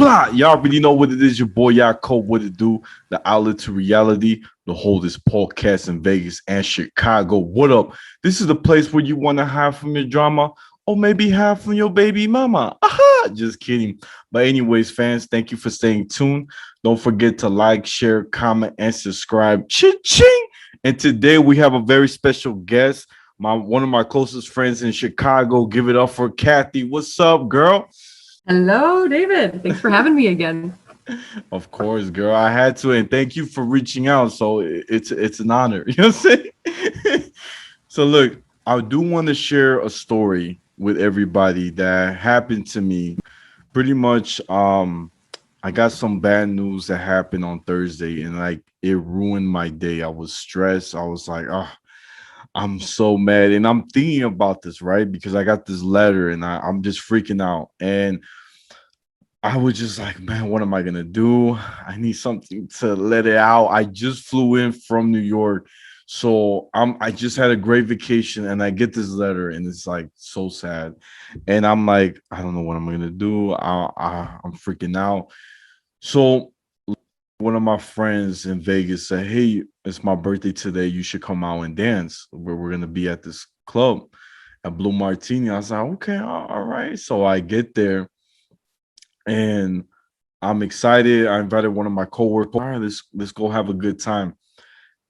blah. Y'all already know what it is. Your boy Yaakov, what it do? The outlet to reality. The holdest podcast in Vegas and Chicago. What up? This is the place where you want to hide from your drama or maybe hide from your baby mama. Aha! Just kidding. But anyways, fans, thank you for staying tuned. Don't forget to like, share, comment, and subscribe. Cha-ching! And today we have a very special guest. One of my closest friends in Chicago. Give it up for Cathy. What's up, girl? Hello, David. Thanks for having me again. Of course, girl. I had to, and thank you for reaching out. So it's an honor. You know what I'm saying? So look, I do want to share a story with everybody that happened to me. Pretty much, I got some bad news that happened on Thursday, and like it ruined my day. I was stressed. I was like, oh, I'm so mad. And I'm thinking about this, right? Because I got this letter and I'm just freaking out. And I was just like, man, what am I gonna do? I need something to let it out. I just flew in from New York. So I just had a great vacation and I get this letter and it's like so sad. And I'm like, I don't know what I'm gonna do. I'm freaking out. So one of my friends in Vegas said, hey, it's my birthday today. You should come out and dance. We're gonna be at this club at Blue Martini. I was like, okay, all right. So I get there and I'm excited. I invited one of my coworkers. All right, let's go have a good time.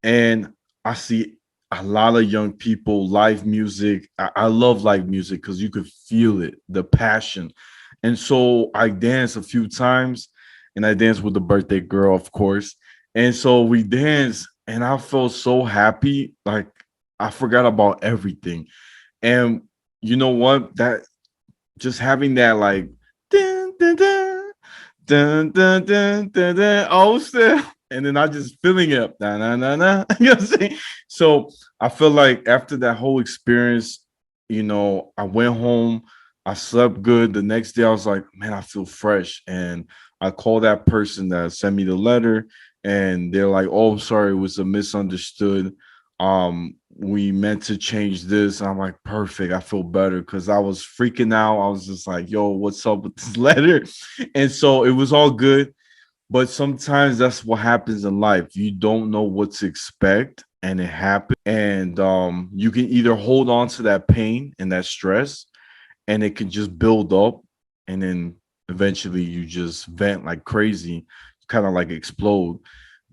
And I see a lot of young people, live music. I love live music because you could feel it, the passion. And so I danced a few times and I danced with the birthday girl, of course. And so we danced and I felt so happy. Like I forgot about everything. And you know what? That just having that like dun, dun, dun, dun, dun, dun, dun, dun, oh snap. And then I just feeling it. Nah, nah, nah, nah. You know what I'm saying? So I feel like after that whole experience, I went home, I slept good. The next day I was like, man, I feel fresh. And I called that person that sent me the letter and they're like, oh, I'm sorry, it was a misunderstood. We meant to change this. I'm like, perfect. I feel better because I was freaking out. I was just like, yo, what's up with this letter? And so it was all good. But sometimes that's what happens in life. You don't know what to expect and it happens. And you can either hold on to that pain and that stress and it can just build up and then eventually you just vent like crazy, kind of like explode.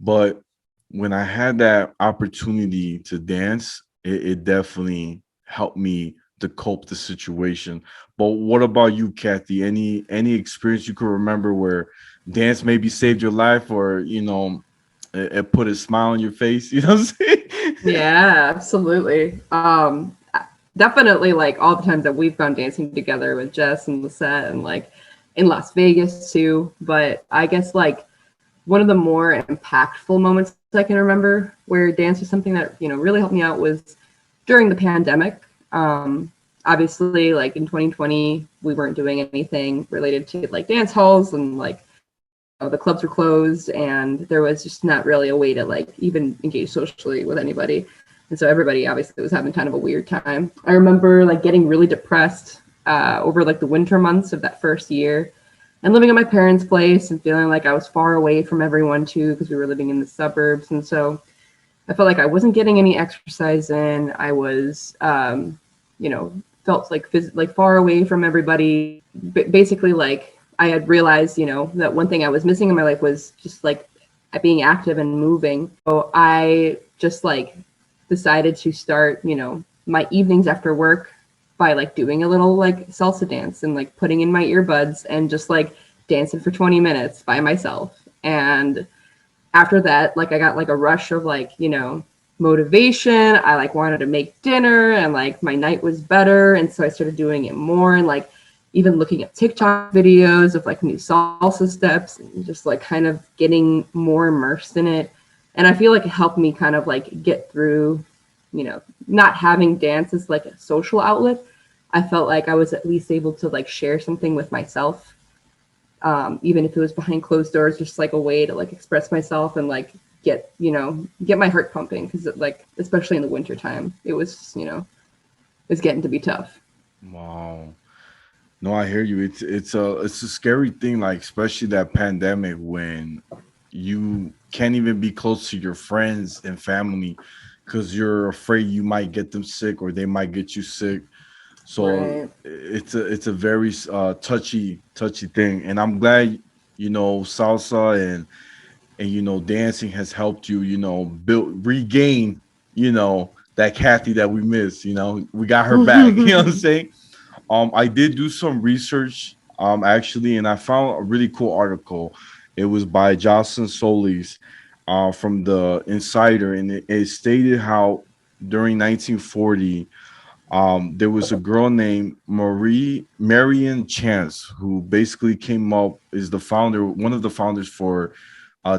But when I had that opportunity to dance, it definitely helped me to cope the situation. But what about you, Cathy? Any experience you could remember where dance maybe saved your life or it put a smile on your face? You know what I'm saying? Yeah, absolutely. Definitely like all the times that we've gone dancing together with Jess and Lisette and like in Las Vegas too. But I guess like one of the more impactful moments I can remember where dance was something that, really helped me out was during the pandemic. Obviously like in 2020, we weren't doing anything related to like dance halls and like the clubs were closed and there was just not really a way to like even engage socially with anybody. And so everybody obviously was having kind of a weird time. I remember like getting really depressed over like the winter months of that first year and living at my parents' place and feeling like I was far away from everyone too, because we were living in the suburbs. And so I felt like I wasn't getting any exercise in. I was, felt like far away from everybody. Basically, like I had realized, that one thing I was missing in my life was just like being active and moving. So I just like decided to start, my evenings after work by like doing a little like salsa dance and like putting in my earbuds and just like dancing for 20 minutes by myself. And after that, like I got like a rush of like, motivation. I like wanted to make dinner and like my night was better. And so I started doing it more and like even looking at TikTok videos of like new salsa steps and just like kind of getting more immersed in it. And I feel like it helped me kind of like get through, not having dance as like a social outlet. I felt like I was at least able to like share something with myself. Even if it was behind closed doors, just like a way to like express myself and like get my heart pumping. Cause like, especially in the winter time, it was, it's getting to be tough. Wow. No, I hear you. It's a scary thing, like especially that pandemic when you can't even be close to your friends and family because you're afraid you might get them sick or they might get you sick. So Right. it's a very touchy thing, and I'm glad salsa and dancing has helped you build regain that Kathy that we missed. We got her back. You know what I'm saying? I did do some research, actually, and I found a really cool article. It was by Jocelyn Solis, from the Insider, and it stated how during 1940, there was a girl named Marie Marion Chance who basically came up is the founder, one of the founders for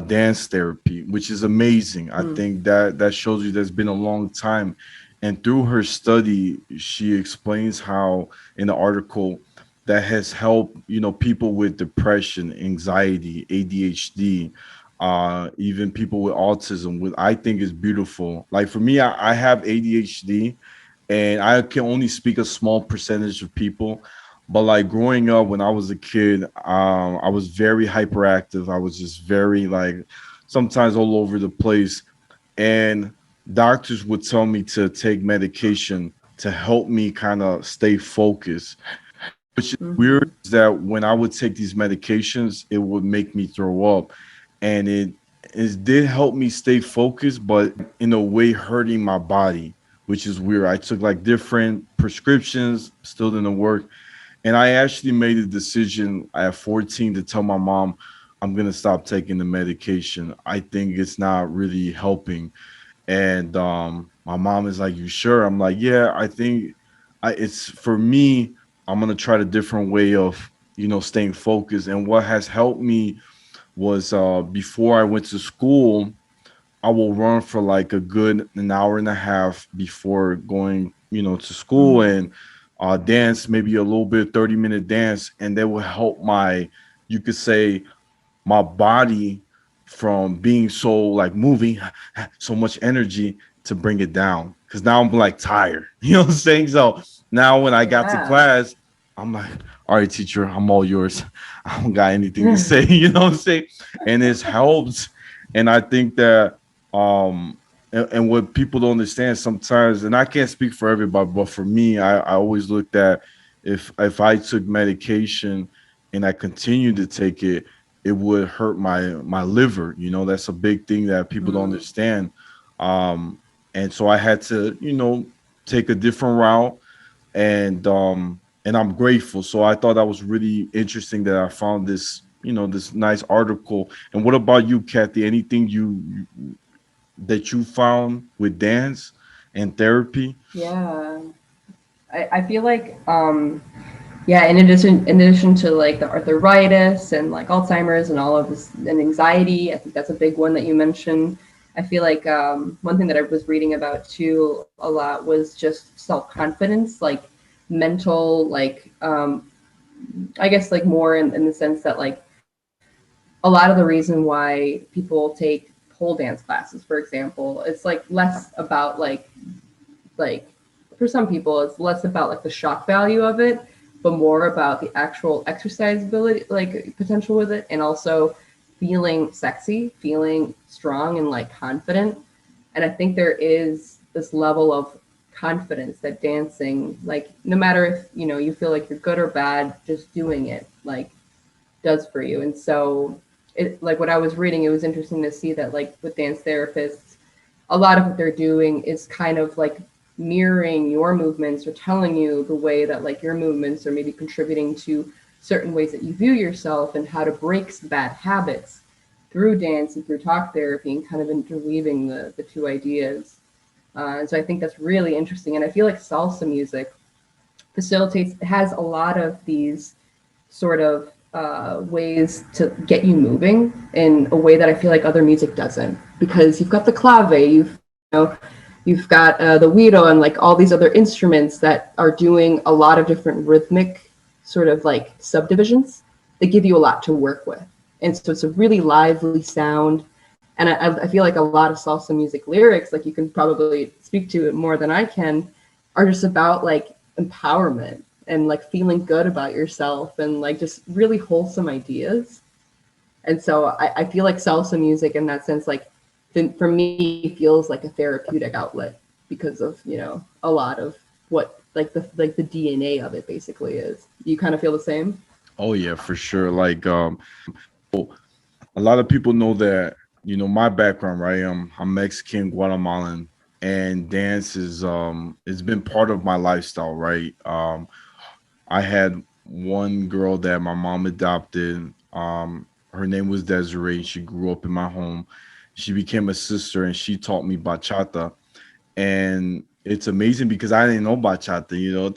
dance therapy, which is amazing. I Mm. think that shows you there's been a long time. And through her study, she explains how in the article that has helped, people with depression, anxiety, ADHD, even people with autism, which I think is beautiful. Like for me, I have ADHD and I can only speak a small percentage of people. But like growing up when I was a kid, I was very hyperactive. I was just very like sometimes all over the place, and doctors would tell me to take medication to help me kind of stay focused. Which is weird Hmm. is that when I would take these medications, it would make me throw up, and it did help me stay focused, but in a way hurting my body, which is weird. I took like different prescriptions, still didn't work, and I actually made a decision at 14 to tell my mom I'm gonna stop taking the medication. I think it's not really helping, and my mom is like, "You sure?" I'm like, "Yeah, I think it's for me. I'm gonna try the different way of staying focused." And what has helped me was before I went to school, I will run for like a good an hour and a half before going to school, Hmm. and dance maybe a little bit 30-minute dance, and that will help my, you could say, my body from being so like moving so much energy to bring it down because now I'm like tired. You know what I'm saying? So now when I got to Yeah. class, I'm like, all right, teacher, I'm all yours. I don't got anything to say. You know what I'm saying? And it helps. And I think that and what people don't understand sometimes, and I can't speak for everybody, but for me, I always looked at if I took medication and I continued to take it, it would hurt my liver. That's a big thing that people don't Mm. understand. Um, and so I had to, take a different route, and I'm grateful. So I thought that was really interesting that I found this, this nice article. And what about you, Kathy? Anything that you found with dance and therapy? Yeah. I feel like yeah, in addition to like the arthritis and like Alzheimer's and all of this and anxiety, I think that's a big one that you mentioned. I feel like one thing that I was reading about too a lot was just self-confidence, like mental, like I guess like more in the sense that like a lot of the reason why people take pole dance classes, for example, it's like less about like for some people it's less about like the shock value of it, but more about the actual exercise ability, like potential with it, and also feeling sexy, feeling strong and like confident. And I think there is this level of confidence that dancing, like no matter if you feel like you're good or bad, just doing it like does for you. And so it, like what I was reading, it was interesting to see that like with dance therapists, a lot of what they're doing is kind of like mirroring your movements or telling you the way that like your movements are maybe contributing to certain ways that you view yourself and how to break some bad habits through dance and through talk therapy and kind of interweaving the two ideas. And so I think that's really interesting. And I feel like salsa music facilitates, has a lot of these sort of ways to get you moving in a way that I feel like other music doesn't. Because you've got the clave, you've got the güiro and like all these other instruments that are doing a lot of different rhythmic sort of like subdivisions that give you a lot to work with. And so it's a really lively sound. And I feel like a lot of salsa music lyrics, like you can probably speak to it more than I can, are just about like empowerment and like feeling good about yourself and like just really wholesome ideas. And so I feel like salsa music in that sense, like for me, feels like a therapeutic outlet because of, you know, a lot of what like the DNA of it basically is. You kind of feel the same? Oh yeah, for sure. Like a lot of people know that, you know, my background, right? I'm Mexican, Guatemalan, and dance is it's been part of my lifestyle, right? I had one girl that my mom adopted. Her name was Desiree. She grew up in my home. She became a sister and she taught me bachata. And it's amazing because I didn't know bachata, you know.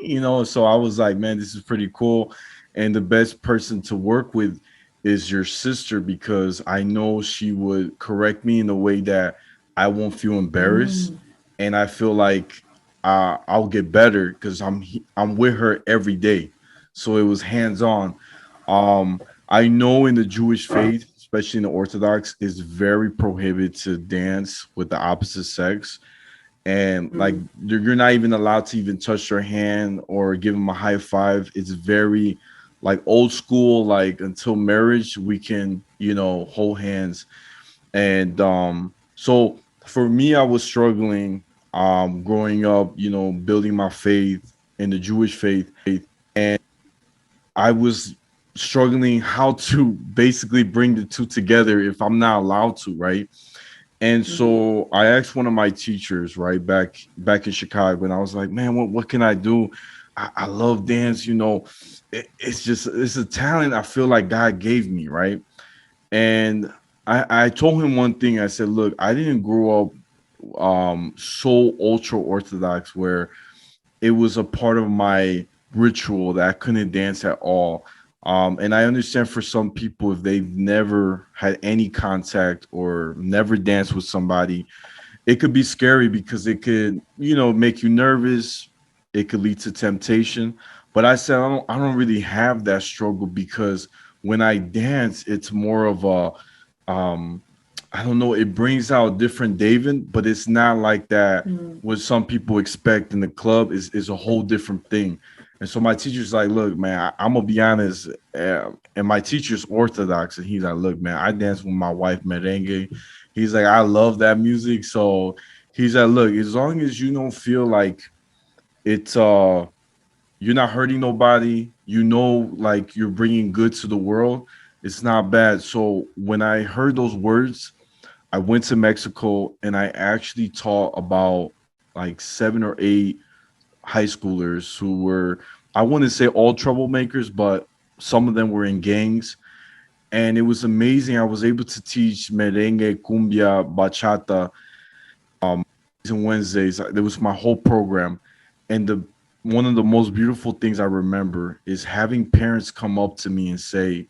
You know, so I was like, man, this is pretty cool. And the best person to work with is your sister because I know she would correct me in a way that I won't feel embarrassed, Mm. and I feel like I'll get better because I'm with her every day. So it was hands on. I know in the Jewish faith, especially in the Orthodox, it's very prohibited to dance with the opposite sex, and like Mm. you're not even allowed to even touch their hand or give them a high five. It's very like old school, like until marriage we can, you know, hold hands. And so for me, I was struggling growing up, you know, building my faith in the Jewish faith, and I was struggling how to basically bring the two together if I'm not allowed to, right? And Mm-hmm. so I asked one of my teachers, right, back in Chicago, and I was like, man, what can I do? I love dance, you know. It's just it's a talent I feel like God gave me, right? And I told him one thing. I said, look, I didn't grow up so ultra orthodox where it was a part of my ritual that I couldn't dance at all. And I understand for some people, if they've never had any contact or never danced with somebody, it could be scary because it could, you know, make you nervous. It could lead to temptation. But I said, I don't really have that struggle because when I dance, it's more of a, um, I don't know, it brings out different David, but it's not like that Mm. what some people expect in the club is a whole different thing. And so my teacher's like, look, man, I'm gonna be honest, and my teacher's Orthodox, and he's like, look, man, I dance with my wife merengue. He's like, I love that music, so he's like, look, as long as you don't feel like it's you're not hurting nobody, you know, like you're bringing good to the world, it's not bad. So when I heard those words, I went to Mexico and I actually taught about like 7 or 8 high schoolers who were, I wouldn't say all troublemakers, but some of them were in gangs. And it was amazing. I was able to teach merengue, cumbia, bachata, and Wednesdays. There was my whole program. And the one of the most beautiful things I remember is having parents come up to me and say,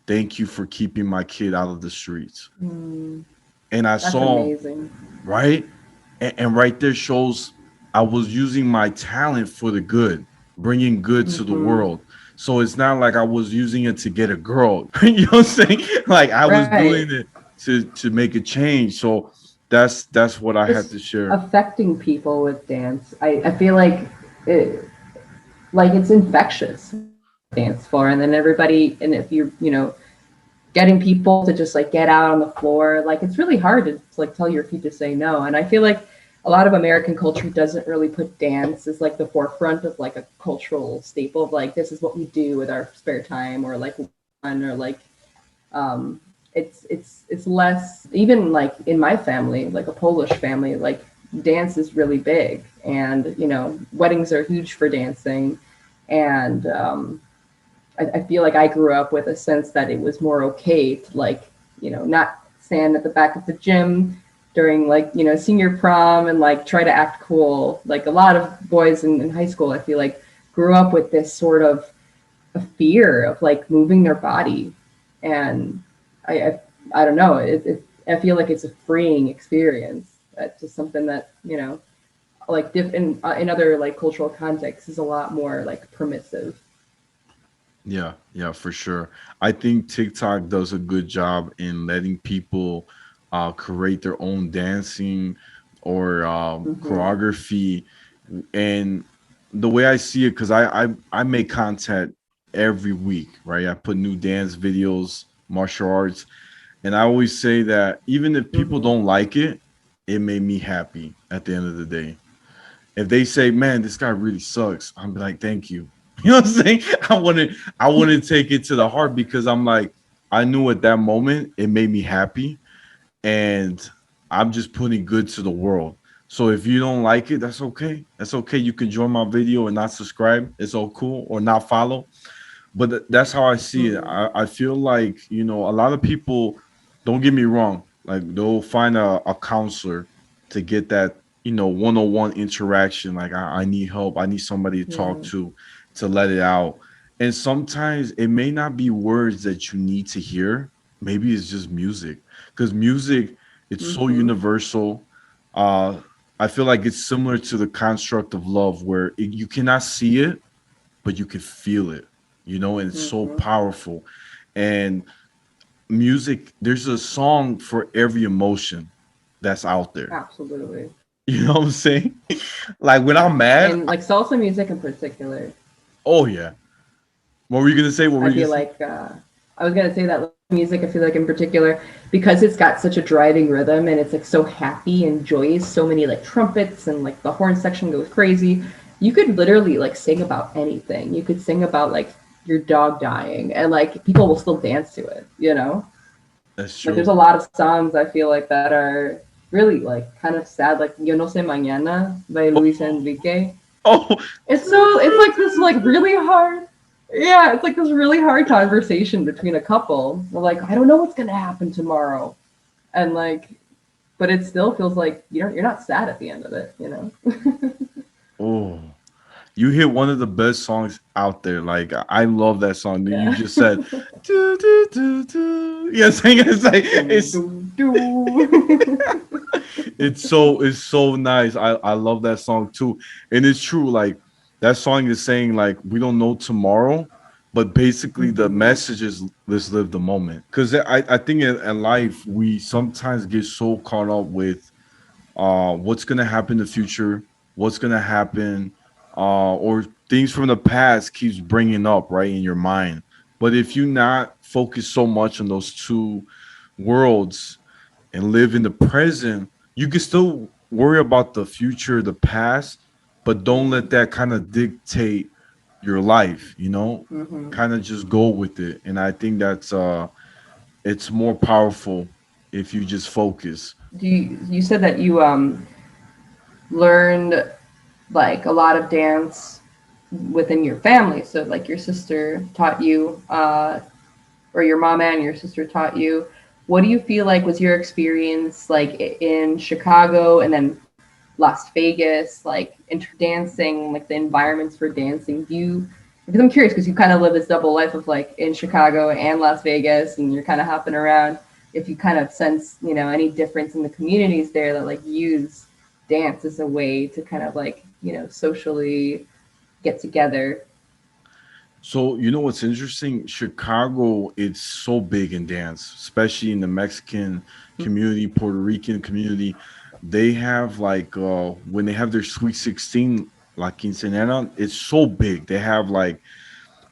thank you for keeping my kid out of the streets. Mm. And I That's saw, amazing. right? And right there shows I was using my talent for the good, bringing good to the Mm-hmm. world. So it's not like I was using it to get a girl. You know what I'm saying? Like I was Right. doing it to make a change. So that's what I had Just to share. affecting people with dance. I feel it, like it's infectious dance floor, and then everybody, and if you know, getting people to just like get out on the floor, like it's really hard to like tell your feet to say no. And I feel like a lot of American culture doesn't really put dance as like the forefront of like a cultural staple of like this is what we do with our spare time or like fun or like um it's less, even like in my family, like a Polish family, like dance is really big, and you know weddings are huge for dancing. And I feel like I grew up with a sense that it was more okay to like, you know, not stand at the back of the gym during like, you know, senior prom and like try to act cool. Like a lot of boys in high school, I feel like grew up with this sort of a fear of like moving their body. And I, I, I don't know, I feel like it's a freeing experience. That's just something that, you know, like in other like cultural contexts is a lot more like permissive. Yeah, yeah, for sure. I think TikTok does a good job in letting people create their own dancing or Mm-hmm. choreography. And the way I see it, because I make content every week, right? I put new dance videos, martial arts, and I always say that even if people Mm-hmm. don't like it, it made me happy at the end of the day. If they say, "Man, this guy really sucks," I'm like, "Thank you." You know what I'm saying? I wouldn't take it to the heart because I'm like, I knew at that moment it made me happy, and I'm just putting good to the world. So if you don't like it, that's okay. That's okay. You can join my video and not subscribe. It's all cool, or not follow. But that's how I see it. Mm-hmm. I feel like, a lot of people, don't get me wrong, like they'll find a counselor to get that, one-on-one interaction. Like I need help. I need somebody to talk Yeah. to let it out. And sometimes it may not be words that you need to hear. Maybe it's just music. Because music, it's so Mm-hmm. universal. Uh I feel like it's similar to the construct of love where you cannot see it, but you can feel it, and it's so Mm-hmm. powerful. And music, there's a song for every emotion that's out there. Absolutely. You know what I'm saying? Like when I'm Yeah. mad, And like salsa music in particular, oh yeah. What were you gonna say? What were I you gonna feel say? like I was gonna say that music. I feel like in particular because it's got such a driving rhythm and it's like so happy and joyous. So many like trumpets and like the horn section goes crazy. You could literally like sing about anything. You could sing about like your dog dying and like people will still dance to it. You know, That's like there's true. a lot of songs I feel like that are really like kind of sad. Like Yo No Sé Mañana by Luis Oh, Enrique. oh, It's like this like really hard, yeah, it's like this really hard conversation between a couple. They're like, I don't know what's gonna happen tomorrow. And like but it still feels like you're not sad at the end of it, you know? oh. You hit one of the best songs out there. Like I love that song that you Yeah. just said. Do, do, do, do. Yes, it's like do, it's do, do. it's so nice. I love that song too. And it's true, like that song is saying like we don't know tomorrow, but basically the hmm message is let's live the moment. Because I think in life we sometimes get so caught up with what's gonna happen in the future, what's gonna happen, or things from the past keeps bringing up right in your mind. But if you not focus so much on those two worlds and live in the present, you can still worry about the future, the past, but don't let that kind of dictate your life, hmm kind of just go with it. And I think that's it's more powerful if you just focus. You said that you learned like a lot of dance within your family. So like your sister taught you or your mom and your sister taught you. What do you feel like was your experience like in Chicago and then Las Vegas, like in dancing, like the environments for dancing? Do you, because I'm curious because you kind of live this double life of like in Chicago and Las Vegas and you're kind of hopping around. If you kind of sense, any difference in the communities there that like use dance as a way to kind of like, socially get together. So you know what's interesting? Chicago, it's so big in dance, especially in the Mexican community, Puerto Rican community. They have like when they have their Sweet 16, La Quinceañera, it's so big. They have like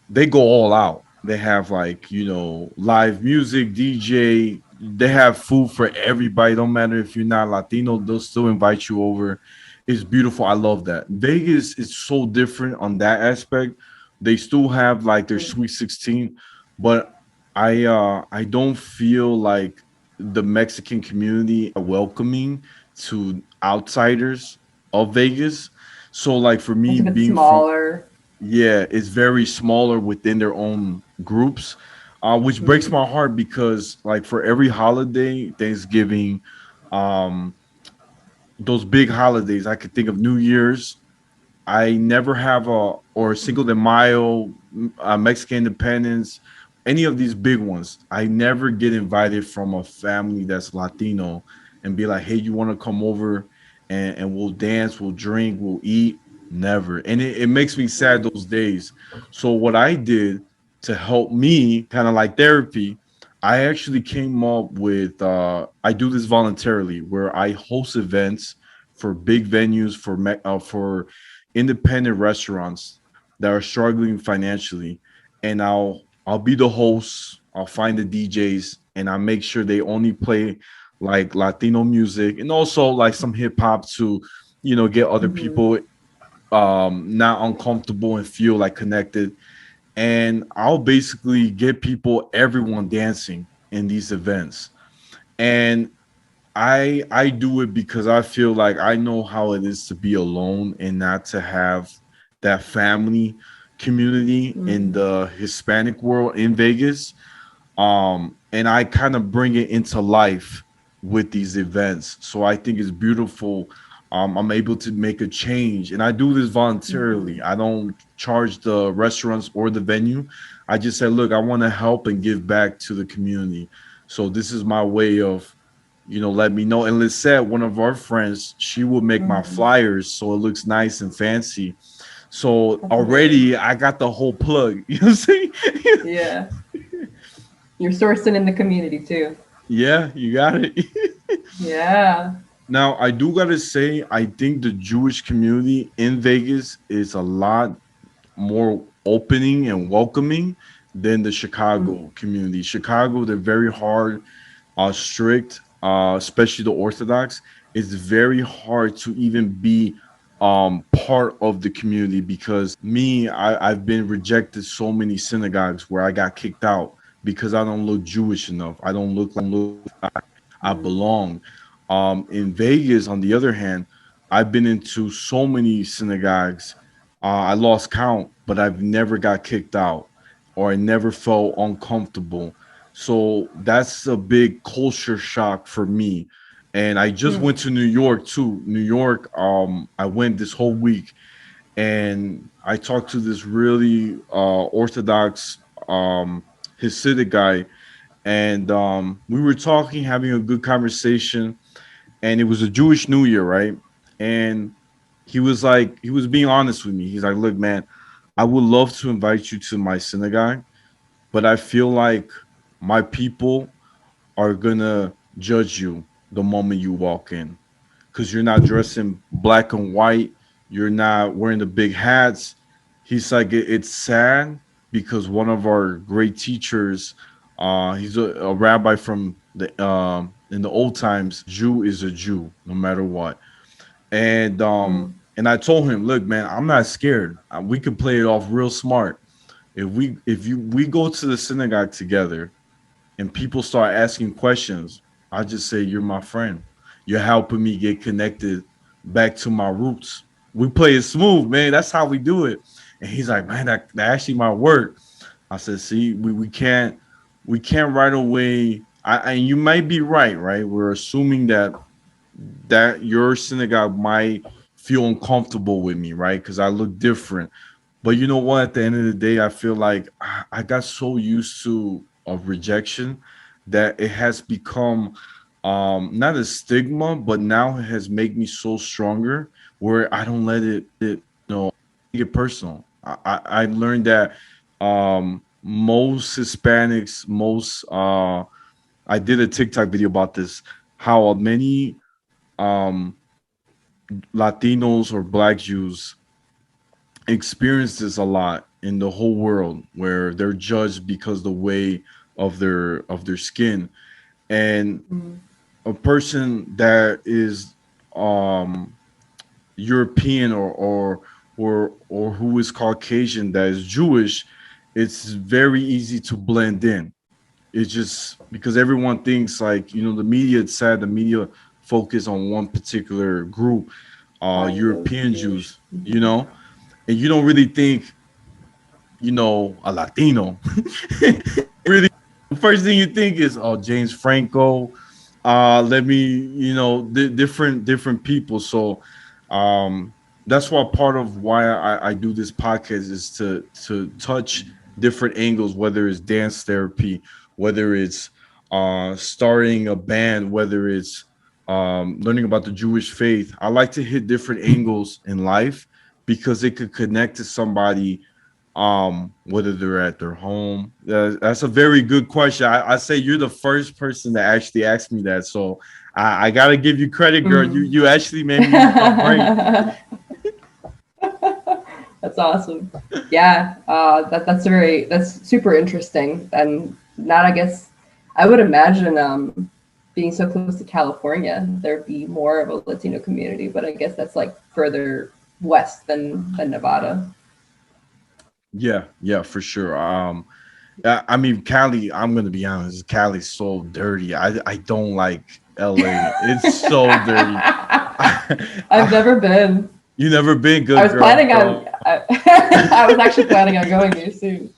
they go all out. They have like, live music, DJ. They have food for everybody. Don't matter if you're not Latino, they'll still invite you over. It's beautiful. I love that. Vegas is so different on that aspect. They still have like their Sweet 16, but I don't feel like the Mexican community are welcoming to outsiders of Vegas. So like for It's me a bit being from, smaller. yeah, it's very smaller within their own groups, which breaks Mm. my heart because, like, for every holiday, Thanksgiving, um, those big holidays, I could think of New Year's. I never have or Cinco de Mayo, Mexican Independence, any of these big ones. I never get invited from a family that's Latino and be like, "Hey, you want to come over and we'll dance, we'll drink, we'll eat." Never, and it makes me sad Mm. those days. So what I did to help me, kind of like therapy, I actually came up with. I do this voluntarily, where I host events for big venues, for independent restaurants that are struggling financially, and I'll be the host. I'll find the DJs, and I make sure they only play like Latino music and also like some hip hop to, get other Hmm. people not uncomfortable and feel like connected. And I'll basically get everyone dancing in these events. And I do it because I feel like I know how it is to be alone and not to have that family community in Hmm. the Hispanic world in Vegas. And I kind of bring it into life with these events. So I think it's beautiful. I'm able to make a change, and I do this voluntarily. Hmm. I don't charge the restaurants or the venue. I just say, look, I want to help and give back to the community. So this is my way of, let me know. And let's say one of our friends, she will make my Hmm. flyers so it looks nice and fancy. So That's amazing. already I got the whole plug. You know what I'm saying? Yeah. You're sourcing in the community too. Yeah, you got it. Yeah. Now, I do gotta say, I think the Jewish community in Vegas is a lot more opening and welcoming than the Mm. Chicago community. Chicago, they're very hard, strict, especially the Orthodox. It's very hard to even be part of the community because I've been rejected so many synagogues where I got kicked out because I don't look Jewish enough. I don't look I Mm. belong. In Vegas, on the other hand, I've been into so many synagogues. I lost count, but I've never got kicked out or I never felt uncomfortable. So that's a big culture shock for me. And I just Mm. went to New York too. New York, I went this whole week and I talked to this really Orthodox Hasidic guy, and we were talking, having a good conversation, and it was a Jewish New Year, right? And he was being honest with me. He's like, "Look, man, I would love to invite you to my synagogue, but I feel like my people are gonna judge you the moment you walk in because you're not dressed in black and white, you're not wearing the big hats." He's like, It's sad because one of our great teachers, he's a rabbi from the in the old times. Jew is a Jew, no matter what. Mm. And I told him, look, man, I'm not scared. We can play it off real smart. If we go to the synagogue together and people start asking questions, I just say, you're my friend. You're helping me get connected back to my roots. We play it smooth, man. That's how we do it. And he's like, man, that actually might work. I said, see, we can't right away. And you might be right, right? We're assuming that your synagogue might feel uncomfortable with me, right? Because I look different. But you know what? At the end of the day, I feel like I got so used to of rejection that it has become not a stigma, but now it has made me so stronger where I don't let it take it personal. I learned that most Hispanics, most I did a TikTok video about this, how many um Latinos or Black Jews experience this a lot in the whole world where they're judged because the way of their skin. And Mm. a person that is um European or who is Caucasian that is Jewish, it's very easy to blend in. It's just because everyone thinks, like, the media, it's sad, the media focus on one particular group, All those European Jewish. Jews, and you don't really think, a Latino. Really, the first thing you think is, oh, James Franco. Let me, different people. So, um, that's why part of why I do this podcast is to touch different angles, whether it's dance therapy, whether it's starting a band, whether it's learning about the Jewish faith. I like to hit different angles in life because it could connect to somebody whether they're at their home. That's a very good question. I say you're the first person that actually asked me that, so I gotta give you credit, girl. You actually made me use my brain. That's awesome. Yeah, that's super interesting, and not I guess I would imagine being so close to California, there'd be more of a Latino community, but I guess that's like further west than Nevada. Yeah, for sure. I mean, Cali. I'm gonna be honest. Cali's so dirty. I don't like LA. It's so dirty. I've never been. You never been I good, was girl. planning on. So, I was actually planning on going there soon,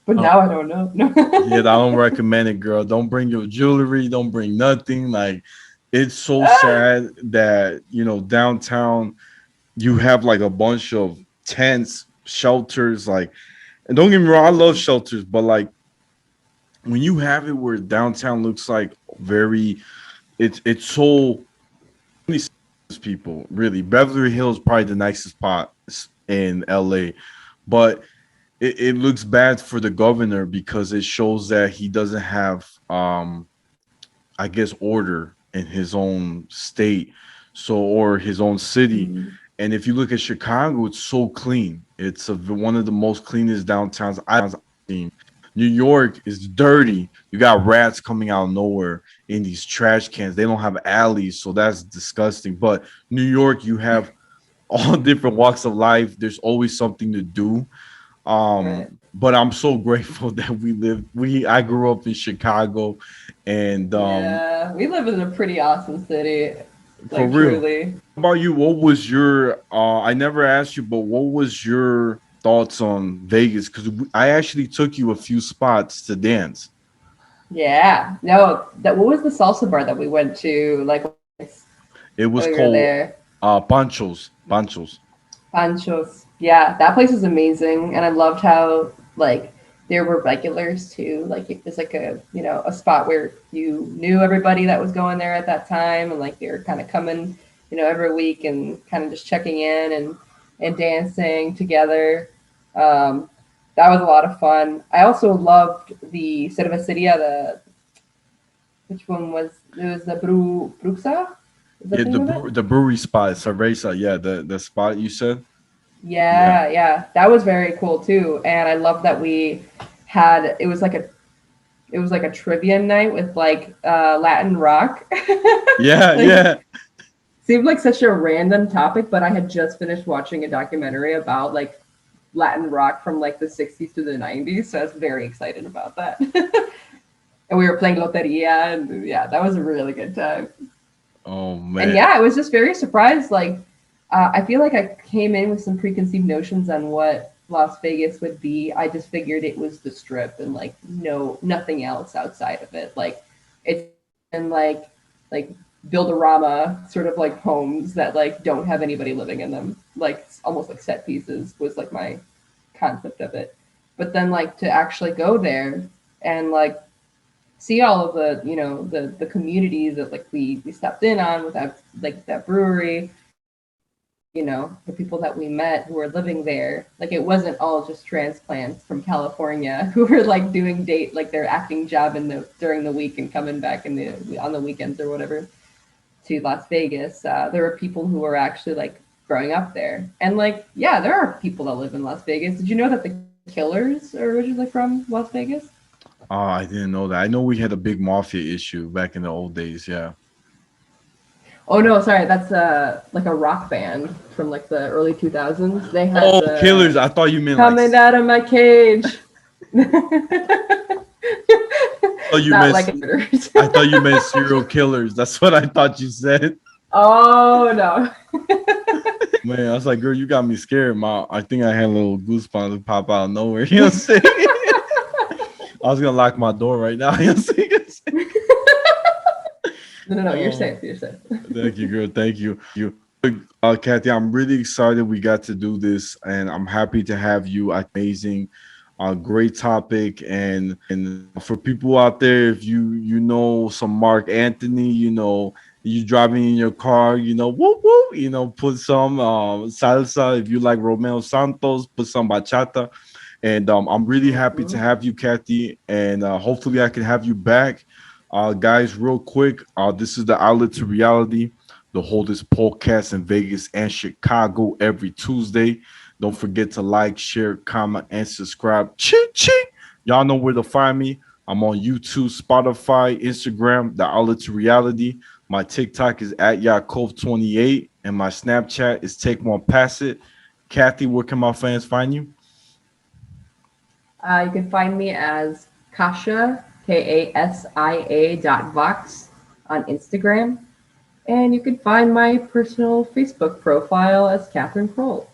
but now I don't know. No. yeah, I don't recommend it, girl. Don't bring your jewelry. Don't bring nothing. Like, it's so sad that downtown you have like a bunch of tents, shelters. Like, and don't get me wrong, I love shelters, but like when you have it where downtown looks like very, it's so people really. Beverly Hills probably the nicest spot in LA, but it looks bad for the governor because it shows that he doesn't have I guess order in his own state, so or his own city. Mhm. And if you look at Chicago, it's so clean. It's one of the most cleanest downtowns I've seen. New York is dirty. You got rats coming out of nowhere in these trash cans. They don't have alleys, so that's disgusting. But New York, you have all different walks of life. There's always something to do. Right. But I'm so grateful that I grew up in Chicago, and Yeah, we live in a pretty awesome city, for like real. truly. How about you? What was your I never asked you, but what was your thoughts on Vegas? Because I actually took you a few spots to dance. Yeah. No, that what was the salsa bar that we went to like when It was we were called there? Panchos. Panchos. Yeah, that place is amazing, and I loved how like there were regulars too. Like it was like a a spot where you knew everybody that was going there at that time, and like they were kind of coming every week and kind of just checking in and dancing together. Um, that was a lot of fun. I also loved the Cerveceria. The which one was it was the Bruxa? Is that Yeah, the name of it? the brewery spot, Cerveza. Yeah, the spot you said. Yeah, Yeah, that was very cool too. And I love that we had it was like a trivia night with like Latin rock. yeah, Like yeah. seemed like such a random topic, but I had just finished watching a documentary about like Latin rock from like the 60s to the 90s, so I was very excited about that. And we were playing Loteria, and yeah, that was a really good time. Oh And man. yeah, I was just very surprised. Like, I feel like I came in with some preconceived notions on what Las Vegas would be. I just figured it was the strip and like nothing else outside of it. Like, it's in like build-a-rama sort of like homes that like don't have anybody living in them. Like almost like set pieces was like my concept of it. But then like to actually go there and like see all of the the communities that like we stepped in on with that like that brewery, the people that we met who were living there. Like it wasn't all just transplants from California who were like doing date like their acting job in the during the week and coming back in the on the weekends or whatever to Las Vegas. There were people who were actually like growing up there, and like yeah, there are people that live in Las Vegas. Did you know that the Killers are originally from Las Vegas? I didn't know that. I know we had a big mafia issue back in the old days. Yeah. Oh no, sorry, that's like a rock band from like the early 2000s. They had Oh, Killers. the I thought you meant like. coming out of my cage. Oh, you Not meant. like murders. I thought you meant serial killers. That's what I thought you said. Oh no. Man, I was like, girl, you got me scared. I think I had a little goosebumps pop out of nowhere. You know what I'm saying? I was gonna lock my door right now. You know what I'm saying? No, you're Oh, safe. You're safe. thank you, girl. Thank you. Kathy, I'm really excited we got to do this, and I'm happy to have you. Amazing, great topic, and for people out there, if you know some Mark Anthony, You driving in your car, whoop whoop, put some salsa. If you like Romeo Santos, put some bachata. And I'm really happy to Mhm. have you, Kathy, and hopefully I can have you back. Guys, real quick, this is the Outlet to Reality, the holdest podcast in Vegas and Chicago every Tuesday. Don't forget to like, share, comment, and subscribe. Ching, ching. Y'all know where to find me. I'm on YouTube, Spotify, Instagram, the Outlet to Reality. My TikTok is at Yaakov28, and my Snapchat is Take One Pass It. Kathy, where can my fans find you? You can find me as Kasia, kasia.vox on Instagram. And you can find my personal Facebook profile as Catherine Kroll.